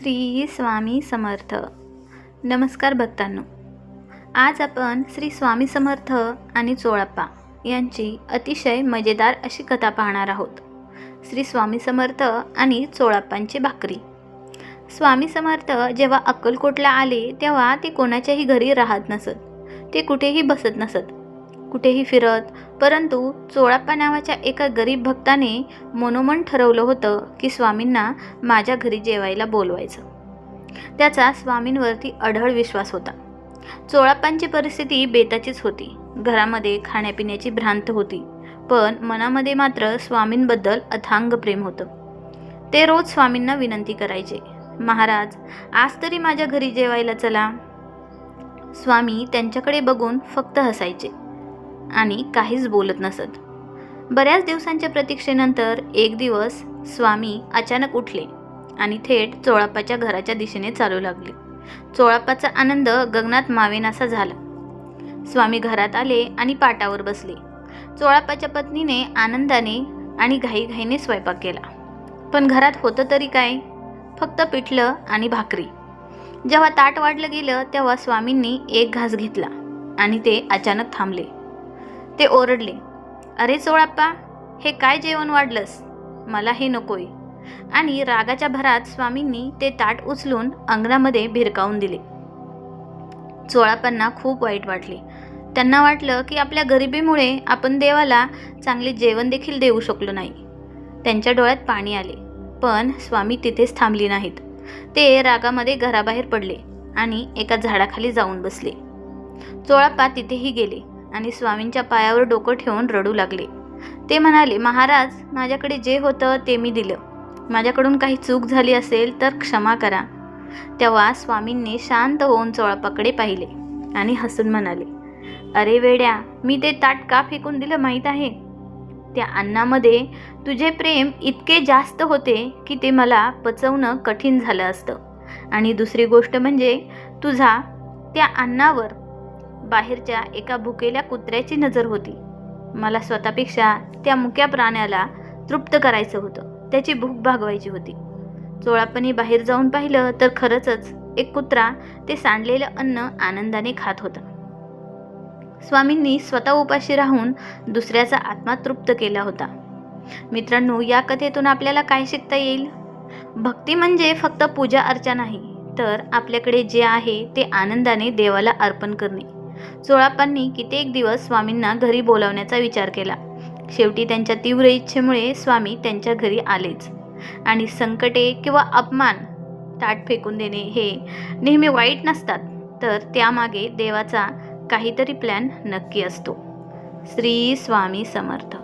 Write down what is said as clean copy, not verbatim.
श्री स्वामी समर्थ. नमस्कार भक्तांनो. आज आपण श्री स्वामी समर्थ आणि चोळप्पा यांची अतिशय मजेदार अशी कथा पाहणार आहोत. श्री स्वामी समर्थ आणि चोळप्पांची भाकरी. स्वामी समर्थ जेव्हा अक्कलकोटला आले तेव्हा ते कोणाच्याही घरी राहत नसत. ते कुठेही बसत नसत, कुठेही फिरत. परंतु चोळप्पा नावाच्या एका गरीब भक्ताने मनोमन ठरवलं होतं की स्वामींना माझ्या घरी जेवायला बोलवायचं. त्याचा स्वामींवरती अढळ विश्वास होता. चोळप्पांची परिस्थिती बेताचीच होती. घरामध्ये खाण्यापिण्याची भ्रांत होती, पण मनामध्ये मात्र स्वामींबद्दल अथांग प्रेम होतं. ते रोज स्वामींना विनंती करायचे, महाराज आज तरी माझ्या घरी जेवायला चला. स्वामी त्यांच्याकडे बघून फक्त हसायचे आणि काहीच बोलत नसत. बऱ्याच दिवसांच्या प्रतीक्षेनंतर एक दिवस स्वामी अचानक उठले आणि थेट चोळप्पाच्या घराच्या दिशेने चालू लागले. चोळप्पाचा आनंद गगनात मावेनासा झाला. स्वामी घरात आले आणि पाटावर बसले. चोळप्पाच्या पत्नीने आनंदाने आणि घाईघाईने स्वयंपाक केला, पण घरात होतं तरी काय, फक्त पिठलं आणि भाकरी. जेव्हा ताट वाढलं गेलं तेव्हा स्वामींनी एक घास घेतला आणि ते अचानक थांबले. ते ओरडले, अरे चोळप्पा, हे काय जेवण वाढलंस, मला हे नकोय. आणि रागाच्या भरात स्वामींनी ते ताट उचलून अंगणामध्ये भिरकावून दिले. चोळप्पांना खूप वाईट वाटले. त्यांना वाटलं की आपल्या गरिबीमुळे आपण देवाला चांगले जेवण देखील देऊ शकलो नाही. त्यांच्या डोळ्यात पाणी आले, पण स्वामी तिथेच थांबली नाहीत. ते रागामध्ये घराबाहेर पडले आणि एका झाडाखाली जाऊन बसले. चोळप्पा तिथेही गेले आणि स्वामींच्या पायावर डोकं ठेवून रडू लागले. ते म्हणाले, महाराज माझ्याकडे जे होतं ते मी दिलं. माझ्याकडून काही चूक झाली असेल तर क्षमा करा. तेव्हा स्वामींनी शांत होऊन चोळप्पाकडे पाहिले आणि हसून म्हणाले, अरे वेड्या, मी ते ताट का फेकून दिलं माहीत आहे? त्या अन्नामध्ये तुझे प्रेम इतके जास्त होते की ते मला पचवणं कठीण झालं असतं. आणि दुसरी गोष्ट म्हणजे तुझा त्या अन्नावर बाहेरच्या एका भुकेल्या कुत्र्याची नजर होती. मला स्वतःपेक्षा त्या मुक्या प्राण्याला तृप्त करायचं होतं, त्याची भूक भागवायची होती. चोळप्पांनी बाहेर जाऊन पाहिलं तर खरंच एक कुत्रा ते सांडलेलं अन्न आनंदाने खात होता. स्वामींनी स्वतः उपाशी राहून दुसऱ्याचा आत्मा तृप्त केला होता. मित्रांनो, या कथेतून आपल्याला काय शिकता येईल? भक्ती म्हणजे फक्त पूजा अर्चा नाही, तर आपल्याकडे जे आहे ते आनंदाने देवाला अर्पण करणे. चोळप्पांनी कित्येक दिवस स्वामींना घरी बोलावण्याचा विचार केला. शेवटी त्यांच्या तीव्र इच्छेमुळे स्वामी त्यांच्या घरी आलेच. आणि संकटे किंवा अपमान, ताट फेकून देणे हे नेहमी वाईट नसतात, तर त्यामागे देवाचा काहीतरी प्लॅन नक्की असतो. श्री स्वामी समर्थ.